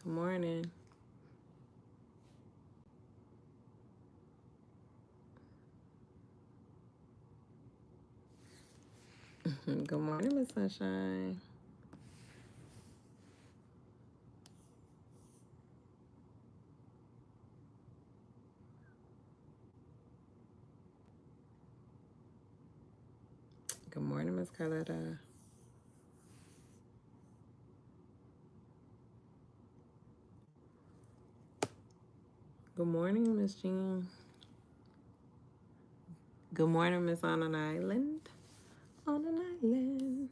Good morning. Good morning, Miss Sunshine. Good morning, Miss Carletta. Good morning, Miss Jean. Good morning, Miss On an Island. On an Island.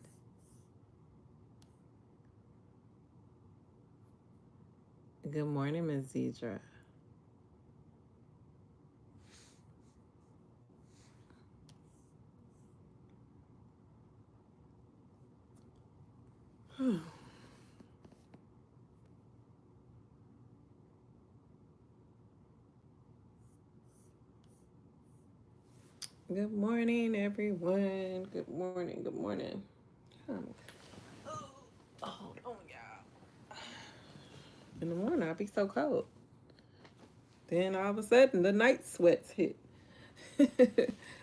Good morning, Miss Zedra. Good morning, everyone. Good morning. Good morning. Um, hold on, y'all. In the morning, I'll be so cold. Then all of a sudden, the night sweats hit.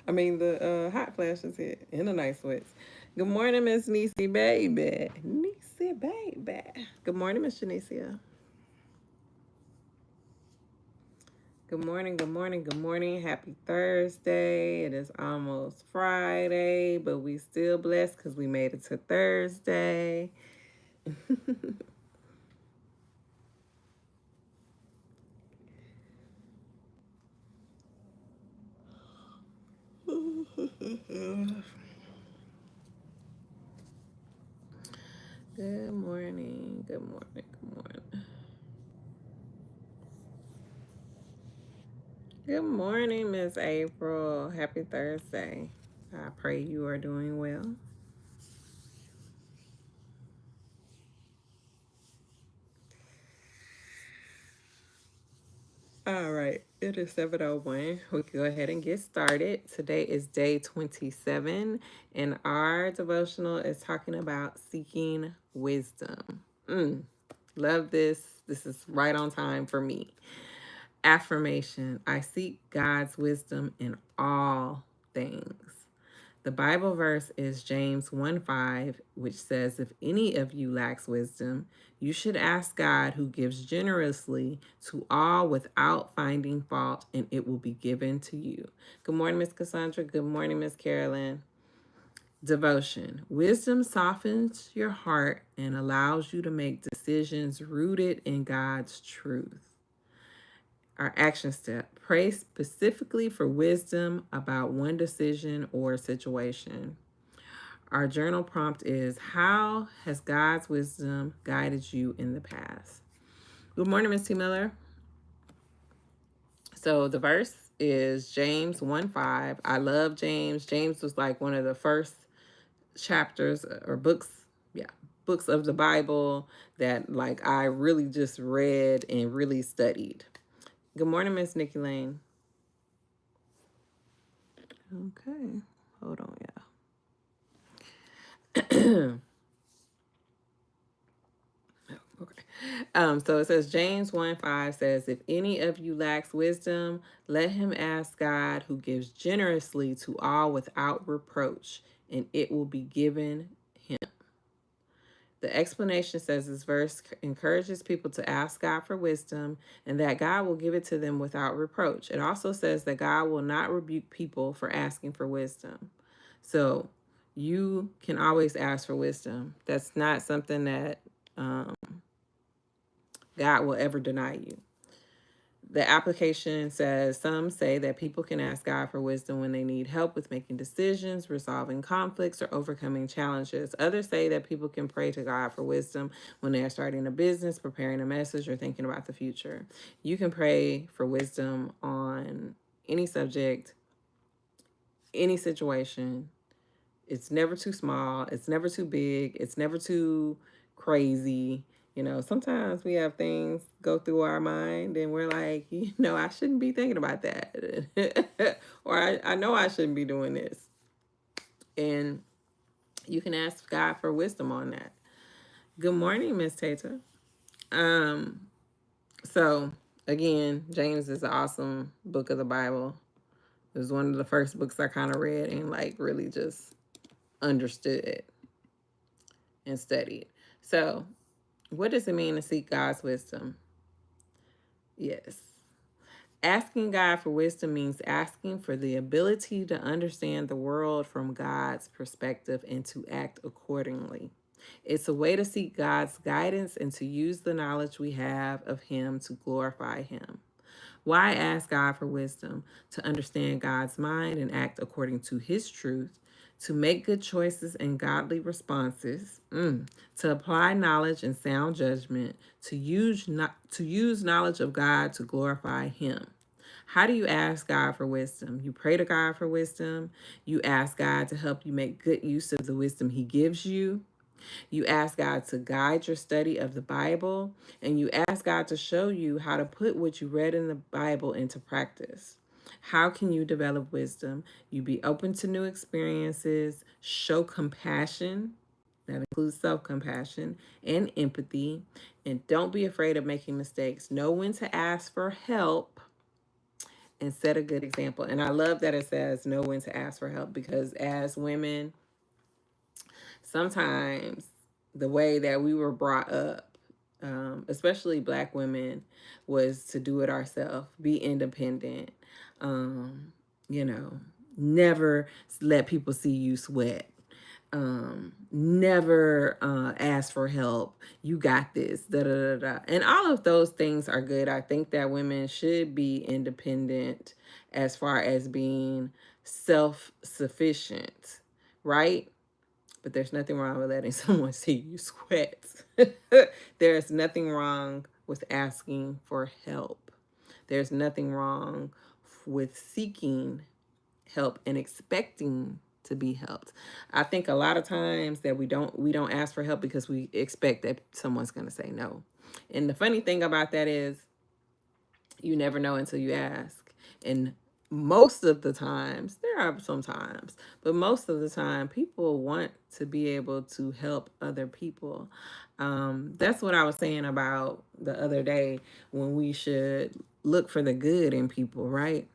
I mean, the hot flashes hit and the night sweats. Good morning, Miss Niecy, baby. Niecy, baby. Good morning, Miss Janicia. Good morning, good morning, good morning. Happy Thursday. It is almost Friday, but we still blessed because we made it to Thursday. Good morning, good morning, good morning. Good morning, Miss April. Happy Thursday. I pray you are doing well. All right, it is 7:01. We can go ahead and get started. Today is day 27, and our devotional is talking about seeking wisdom. Love this. This is right on time for me. Affirmation: I seek God's wisdom in all things. The Bible verse is James 1:5, which says, if any of you lacks wisdom, you should ask God, who gives generously to all without finding fault, and it will be given to you. Good morning, Miss Cassandra. Good morning, Miss Carolyn. Devotion. Wisdom softens your heart and allows you to make decisions rooted in God's truth. Our action step: pray specifically for wisdom about one decision or situation. Our journal prompt is, how has God's wisdom guided you in the past? Good morning, Miss T. Miller. So the verse is James 1:5. I love James. James was like one of the first chapters or books, yeah, books of the Bible that like I really just read and really studied. Good morning, Miss Nikki Lane. Okay, hold on, y'all. Okay. So it says James 1:5 says, if any of you lacks wisdom, let him ask God, who gives generously to all without reproach, and it will be given him. The explanation says this verse encourages people to ask God for wisdom and that God will give it to them without reproach. It also says that God will not rebuke people for asking for wisdom. So you can always ask for wisdom. That's not something that um, God will ever deny you. The application says some say that people can ask God for wisdom when they need help with making decisions, resolving conflicts, or overcoming challenges. Others say that people can pray to God for wisdom when they are starting a business, preparing a message, or thinking about the future. You can pray for wisdom on any subject, any situation. It's never too small, it's never too big, it's never too crazy. You know, sometimes we have things go through our mind and we're like, I shouldn't be thinking about that. Or I know I shouldn't be doing this. And you can ask God for wisdom on that. Good morning, Miss Tata. So again, James is an awesome book of the Bible. It was one of the first books I kind of read and like really just understood and studied. So, what does it mean to seek God's wisdom? Yes. Asking God for wisdom means asking for the ability to understand the world from God's perspective and to act accordingly. It's a way to seek God's guidance and to use the knowledge we have of Him to glorify Him. Why ask God for wisdom? To understand God's mind and act according to His truth, to make good choices and godly responses, to apply knowledge and sound judgment, to use knowledge of God to glorify Him. How do you ask God for wisdom? You pray to God for wisdom. You ask God to help you make good use of the wisdom He gives you. You ask God to guide your study of the Bible, and you ask God to show you how to put what you read in the Bible into practice. How can you develop wisdom? You be open to new experiences, show compassion, that includes self compassion and empathy, and don't be afraid of making mistakes. Know when to ask for help and set a good example. And I love that it says know when to ask for help because as women, sometimes the way that we were brought up, especially Black women, was to do it ourselves, be independent, um, you know, never let people see you sweat. Never ask for help. You got this. Da, da, da, da. And all of those things are good. I think that women should be independent as far as being self sufficient, right? But there's nothing wrong with letting someone see you sweat. There's nothing wrong with asking for help. There's nothing wrong with seeking help and expecting to be helped. I think a lot of times that we don't ask for help because we expect that someone's going to say no. And the funny thing about that is you never know until you ask. And most of the times, there are some times, but most of the time, people want to be able to help other people. That's what I was saying about the other day when we should look for the good in people, right?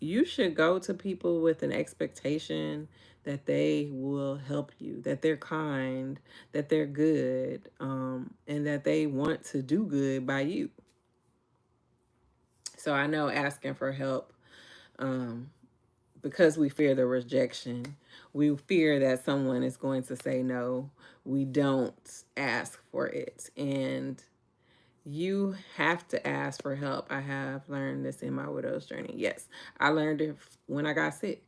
You should go to people with an expectation that they will help you, that they're kind, that they're good, and that they want to do good by you. So I know asking for help, um, because we fear the rejection, we fear that someone is going to say no. We don't ask for it. And you have to ask for help. I have learned this in my widow's journey. Yes, I learned it when I got sick.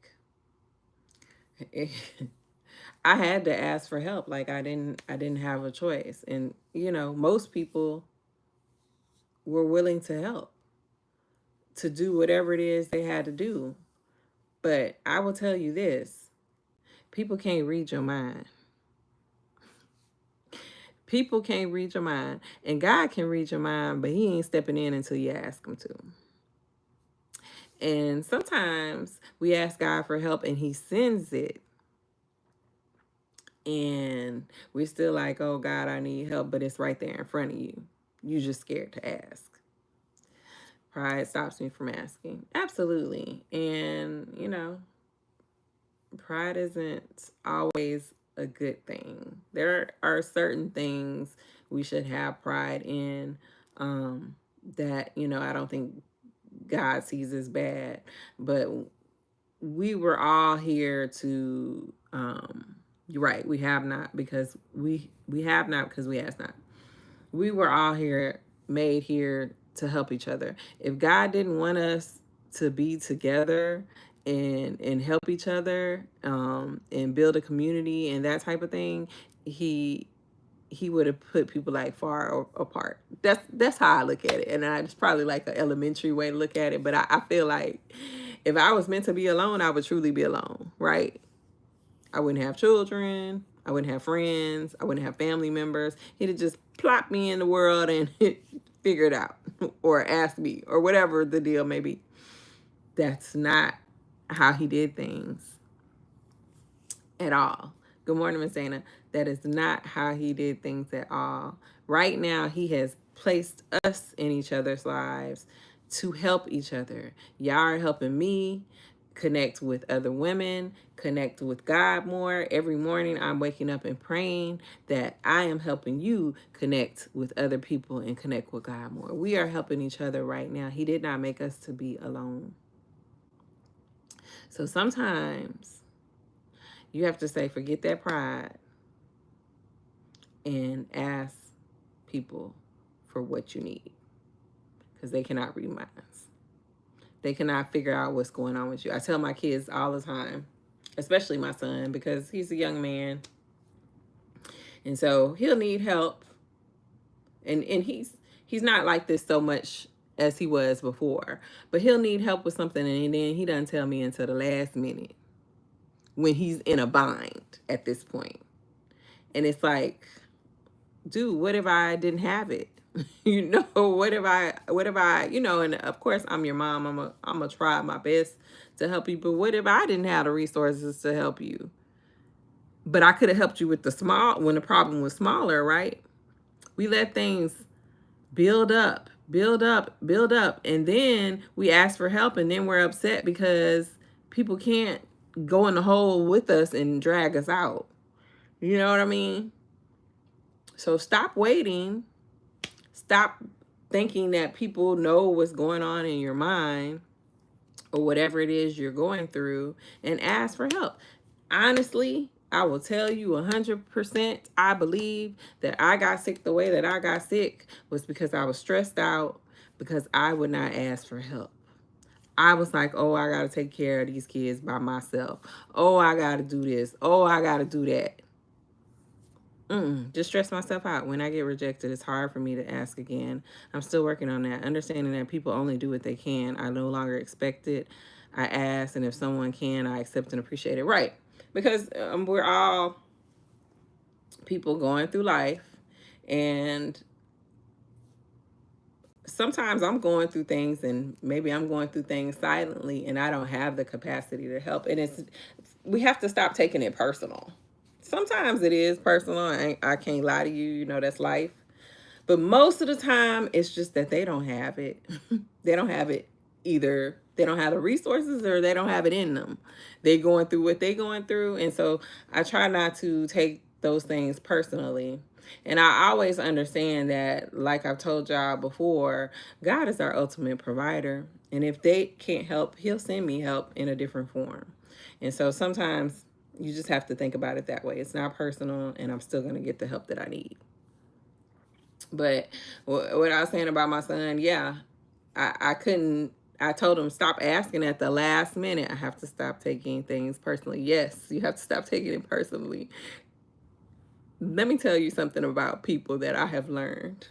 I had to ask for help. Like I didn't have a choice. And most people were willing to help, to do whatever it is they had to do. But I will tell you this, people can't read your mind. People can't read your mind. And God can read your mind, but He ain't stepping in until you ask Him to. And sometimes we ask God for help and He sends it. And we're still like, oh God, I need help, but it's right there in front of you. You're just scared to ask. Pride stops me from asking. Absolutely. And, pride isn't always a good thing. There are certain things we should have pride in, that, I don't think God sees as bad. But we were all here to, you're right, we have not because we have not because we ask not. We were all made here to help each other. If God didn't want us to be together and help each other, and build a community and that type of thing, he would have put people like far apart. That's how I look at it, and it's probably like an elementary way to look at it. But I feel like if I was meant to be alone, I would truly be alone, right? I wouldn't have children. I wouldn't have friends. I wouldn't have family members. He'd have just plopped me in the world and figure it out or ask me or whatever the deal may be. That's not how He did things at all. Good morning, Miss Dana. That is not how he did things at all. Right now, he has placed us in each other's lives to help each other. Y'all are helping me connect with other women, connect with God more. Every morning, I'm waking up and praying that I am helping you connect with other people and connect with God more. We are helping each other right now. He did not make us to be alone. So sometimes you have to say, forget that pride and ask people for what you need, because they cannot read minds. They cannot figure out what's going on with you. I tell my kids all the time, especially my son, because he's a young man, and so he'll need help. And he's not like this so much as he was before, but he'll need help with something, and then he doesn't tell me until the last minute when he's in a bind at this point. And it's like, dude, what if I didn't have it? What if I, and of course I'm your mom. I'm gonna try my best to help you, but what if I didn't have the resources to help you? But I could have helped you with the small when the problem was smaller, right? We let things build up, build up, build up, and then we ask for help, and then we're upset because people can't go in the hole with us and drag us out. You know what I mean? So stop waiting. Stop thinking that people know what's going on in your mind or whatever it is you're going through, and ask for help. Honestly, I will tell you 100%, I believe that I got sick the way that I got sick was because I was stressed out, because I would not ask for help. I was like, oh, I got to take care of these kids by myself. Oh, I got to do this. Oh, I got to do that. Just stress myself out. When I get rejected, it's hard for me to ask again. I'm still working on that, understanding that people only do what they can. I no longer expect it. I ask, and if someone can, I accept and appreciate it. Right. Because we're all people going through life, and sometimes I'm going through things, and maybe I'm going through things silently, and I don't have the capacity to help. And we have to stop taking it personal. Sometimes it is personal. I can't lie to you. That's life. But most of the time, it's just that they don't have it. They don't have it either. They don't have the resources, or they don't have it in them. They're going through what they're going through. And so I try not to take those things personally. And I always understand that, like I've told y'all before, God is our ultimate provider. And if they can't help, he'll send me help in a different form. And so sometimes you just have to think about it that way. It's not personal, and I'm still going to get the help that I need. But what I was saying about my son, yeah, I couldn't. I told him, stop asking at the last minute. I have to stop taking things personally. Yes, you have to stop taking it personally. Let me tell you something about people that I have learned.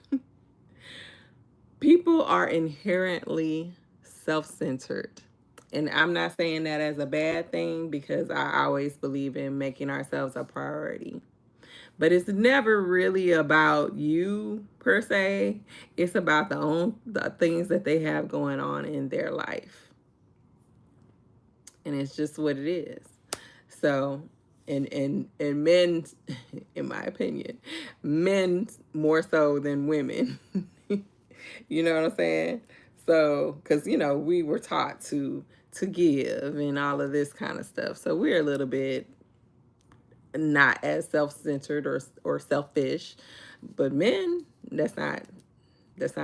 People are inherently self-centered. And I'm not saying that as a bad thing, because I always believe in making ourselves a priority. But it's never really about you per se. It's about the things that they have going on in their life. And it's just what it is. So, and men, in my opinion, men more so than women. You know what I'm saying? So, because, we were taught to give and all of this kind of stuff. So we're a little bit not as self-centered or selfish. But men, that's not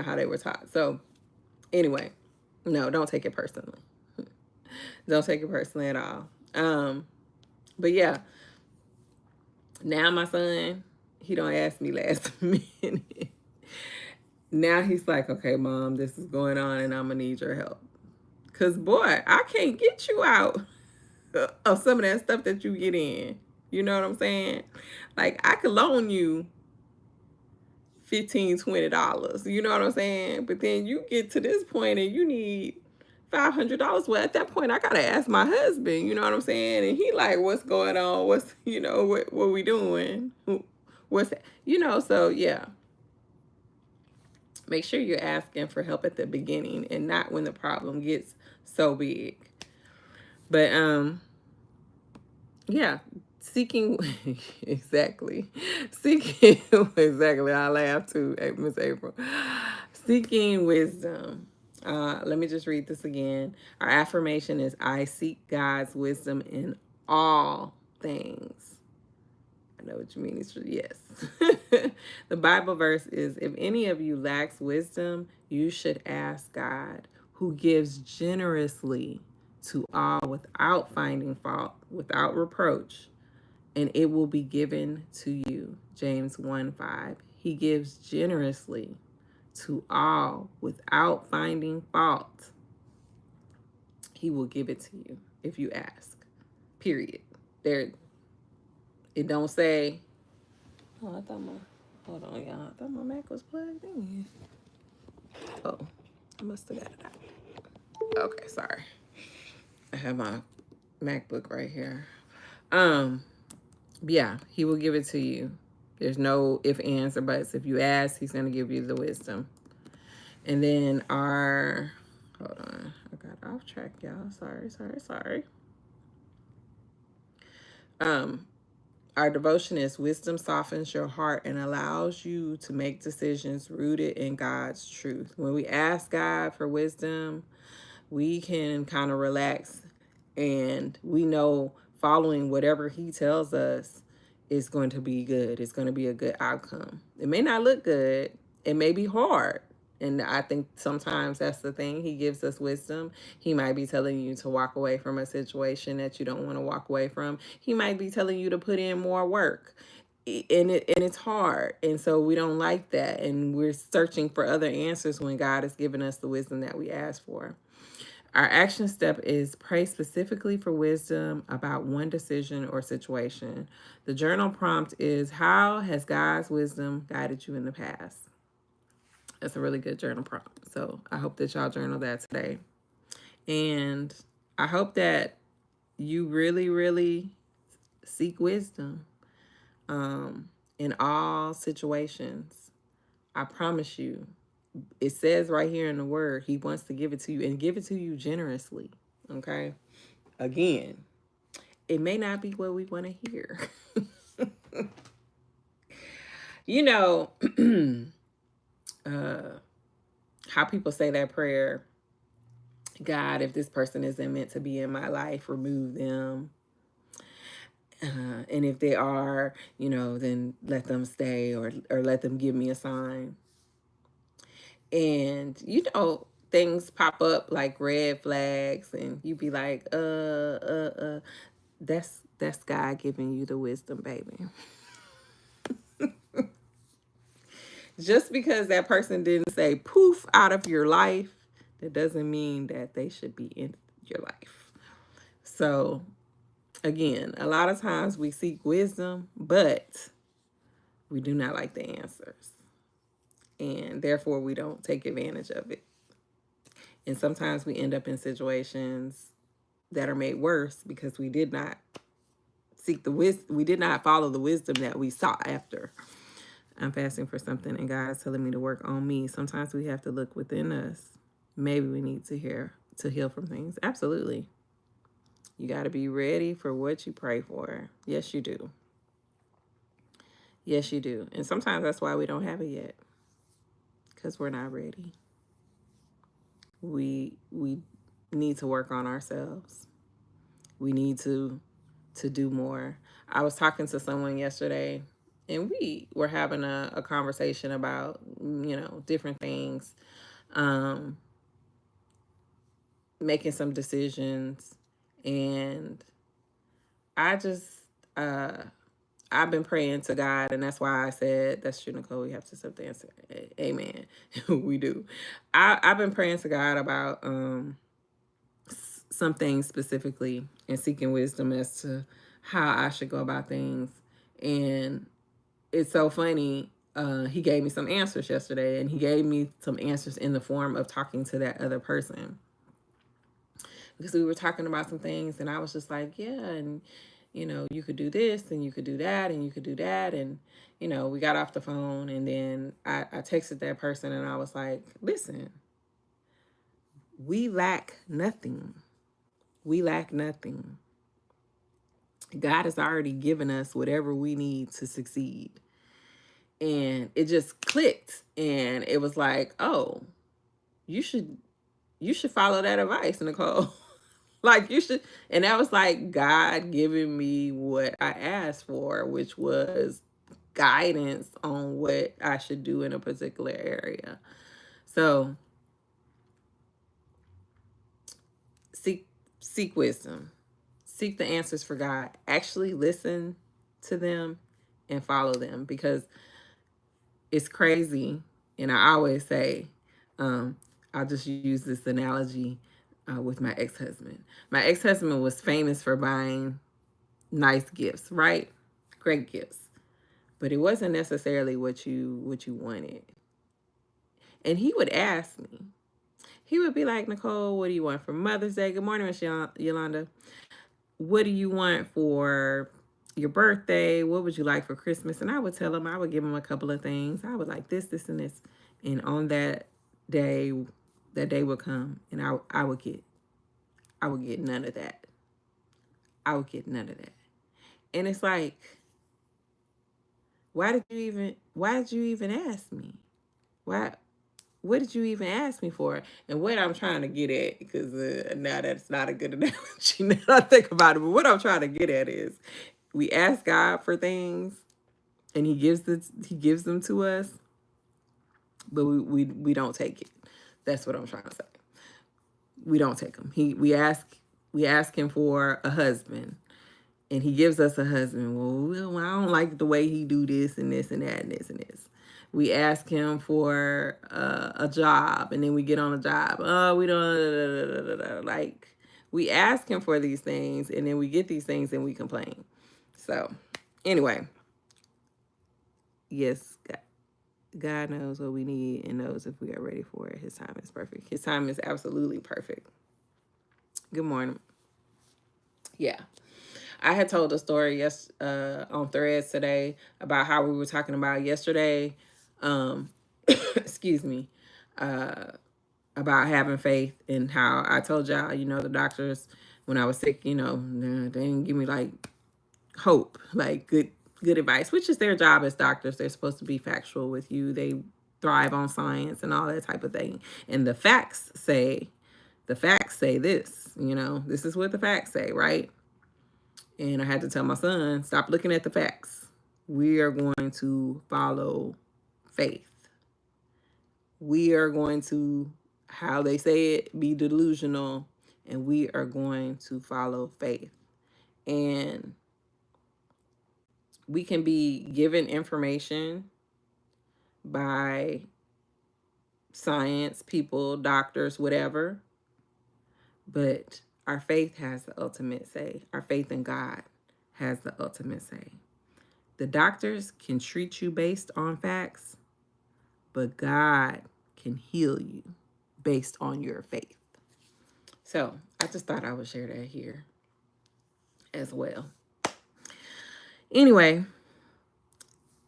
how they were taught. So anyway, no, don't take it personally. Don't take it personally at all. But yeah, now my son, he don't ask me last minute. Now he's like, okay, mom, this is going on, and I'm gonna need your help. Cause boy, I can't get you out of some of that stuff that you get in. You know what I'm saying? Like, I could loan you $15, $20. You know what I'm saying? But then you get to this point and you need $500. Well, at that point, I gotta ask my husband. You know what I'm saying? And he like, what's going on? What's what we doing? What's that? So yeah. Make sure you're asking for help at the beginning and not when the problem gets so big. But yeah, seeking exactly seeking exactly, I laugh too, Miss April. Seeking wisdom. Let me just read this again. Our affirmation is, I seek God's wisdom in all things. I know what you mean. Yes. The Bible verse is, if any of you lacks wisdom, you should ask God, who gives generously to all without finding fault, without reproach, and it will be given to you. James 1:5. He gives generously to all without finding fault. He will give it to you if you ask. Period. There, it don't say, oh, I thought my, hold on, y'all. I thought my Mac was plugged in. Oh, I must have got it out. Okay, sorry. I have my MacBook right here. Yeah, he will give it to you. There's no if, ands, or buts. If you ask, he's going to give you the wisdom. And then hold on, I got off track, y'all. Sorry. Our devotion is, wisdom softens your heart and allows you to make decisions rooted in God's truth. When we ask God for wisdom, we can kind of relax, and we know following whatever he tells us is going to be good. It's going to be a good outcome. It may not look good. It may be hard. And I think sometimes that's the thing. He gives us wisdom. He might be telling you to walk away from a situation that you don't want to walk away from. He might be telling you to put in more work. And it's hard. And so we don't like that. And we're searching for other answers when God has given us the wisdom that we ask for. Our action step is, pray specifically for wisdom about one decision or situation. The journal prompt is, how has God's wisdom guided you in the past? That's a really good journal prompt. So I hope that y'all journal that today. And I hope that you really, really seek wisdom in all situations. I promise you, it says right here in the word, he wants to give it to you, and give it to you generously. Okay. Again, it may not be what we want to hear. You know, how people say that prayer, God, if this person isn't meant to be in my life, remove them. And if they are, then let them stay, or let them give me a sign. And, things pop up like red flags, and you be like, that's God giving you the wisdom, baby. Just because that person didn't say poof out of your life, that doesn't mean that they should be in your life. So again, a lot of times we seek wisdom, but we do not like the answers. And therefore we don't take advantage of it. And sometimes we end up in situations that are made worse because we did not seek the wisdom. We did not follow the wisdom that we sought after. I'm fasting for something and God's telling me to work on me. Sometimes we have to look within us. Maybe we need to heal from things. Absolutely. You got to be ready for what you pray for. Yes, you do. Yes, you do. And sometimes that's why we don't have it yet, because we're not ready. We need to work on ourselves. We need to do more. I was talking to someone yesterday, and we were having a conversation about, different things, making some decisions. And I just, I've been praying to God, and that's why I said, that's true, Nicole, we have to accept the answer. Amen. We do. I've been praying to God about some things specifically, and seeking wisdom as to how I should go about things. And it's so funny. He gave me some answers yesterday, and he gave me some answers in the form of talking to that other person, because we were talking about some things, and I was just like, yeah, and you could do this, and you could do that, and you could do that. And we got off the phone, and then I texted that person, and I was like, listen, we lack nothing. We lack nothing. God has already given us whatever we need to succeed. And it just clicked. And it was like, oh, you should follow that advice, Nicole. Like you should. And that was like God giving me what I asked for, which was guidance on what I should do in a particular area. So seek seek wisdom. Seek the answers for God. Actually listen to them and follow them, because it's crazy. And I always say, I'll just use this analogy with my ex-husband. My ex-husband was famous for buying nice gifts, right? Great gifts. But it wasn't necessarily what you wanted. And he would ask me. He would be like, Nicole, what do you want for Mother's Day? Good morning, Miss Yolanda. What do you want for your birthday? What would you like for Christmas? And I would tell him, I would give him a couple of things. I would like this, and this. And on day, that day would come, and I would get none of that. I would get none of that. And it's like, why did you even ask me? Why what did you even ask me for? And what I'm trying to get at, because now that's not a good analogy now that I think about it, but what I'm trying to get at is we ask God for things and he gives them to us, but we don't take it. That's what I'm trying to say. We don't take them. We ask him for a husband, and he gives us a husband. Well, I don't like the way he do this and this and that and this and this. We ask him for a job, and then we get on a job. Oh, we don't like. We ask him for these things, and then we get these things, and we complain. So, anyway, yes, God knows what we need and knows if we are ready for it. His time is perfect. His time is absolutely perfect. Good morning. Yeah. I had told a story on Threads today about how we were talking about yesterday, excuse me, about having faith, and how I told y'all, the doctors, when I was sick, they didn't give me like hope, like good advice, which is their job as doctors. They're supposed to be factual with you. They thrive on science and all that type of thing. And the facts say this, this is what the facts say, right? And I had to tell my son, stop looking at the facts. We are going to follow faith. We are going to, how they say it, be delusional, and we are going to follow faith. And we can be given information by science people, doctors, whatever, but our faith has the ultimate say. Our faith in God has the ultimate say. The doctors can treat you based on facts, but God can heal you based on your faith. So I just thought I would share that here as well. Anyway,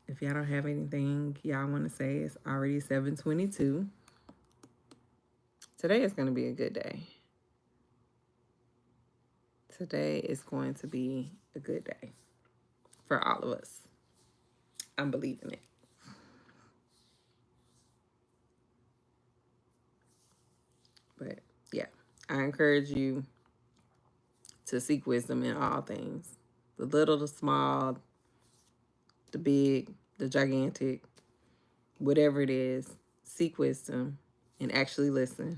if y'all don't have anything y'all want to say, it's already 7:22. Today is going to be a good day. Today is going to be a good day for all of us. I'm believing it. But yeah, I encourage you to seek wisdom in all things. The little, the small, the big, the gigantic, whatever it is, seek wisdom and actually listen.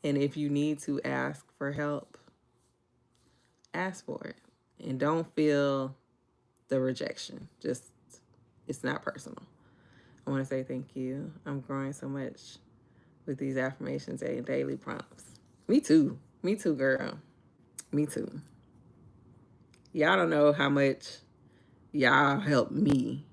And if you need to ask for help, ask for it. And don't feel the rejection. Just, it's not personal. I want to say thank you. I'm growing so much with these affirmations and daily prompts. Me too. Me too, girl. Me too. Y'all don't know how much y'all help me.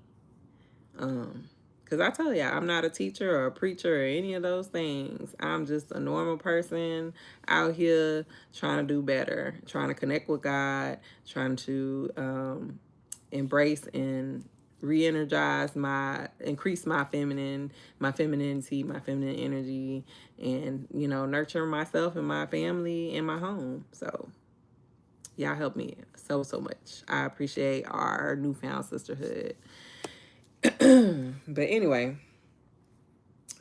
Because I tell y'all, I'm not a teacher or a preacher or any of those things. I'm just a normal person out here trying to do better, trying to connect with God, trying to embrace and re-energize increase my femininity, my feminine energy, and, nurture myself and my family and my home. So Y'all help me so, so much. I appreciate our newfound sisterhood. But anyway,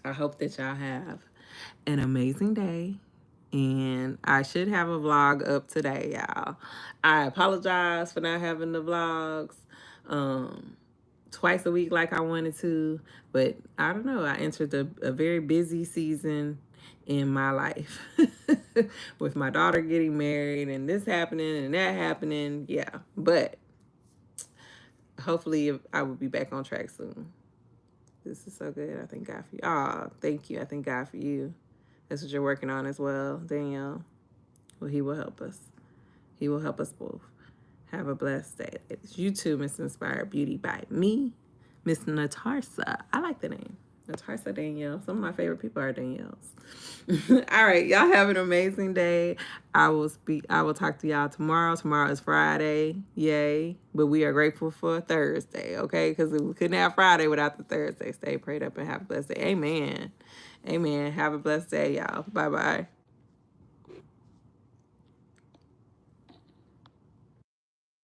I hope that y'all have an amazing day. And I should have a vlog up today, y'all. I apologize for not having the vlogs twice a week like I wanted to. But I don't know. I entered a very busy season in my life with my daughter getting married and this happening and that happening. Yeah. But hopefully I will be back on track soon. This is so good. I thank God for you. Oh, thank you. I thank God for you. That's what you're working on as well, Danielle. Well, he will help us. He will help us both. Have a blessed day. It's you too, Miss Inspired Beauty by me, Miss Natarsa. I like the name. Natarsa Danielle. Some of my favorite people are Danielle's. All right, y'all have an amazing day. I will talk to y'all tomorrow. Tomorrow is Friday. Yay. But we are grateful for Thursday, okay? Because we couldn't have Friday without the Thursday. Stay prayed up and have a blessed day. Amen. Amen. Have a blessed day, y'all. Bye-bye.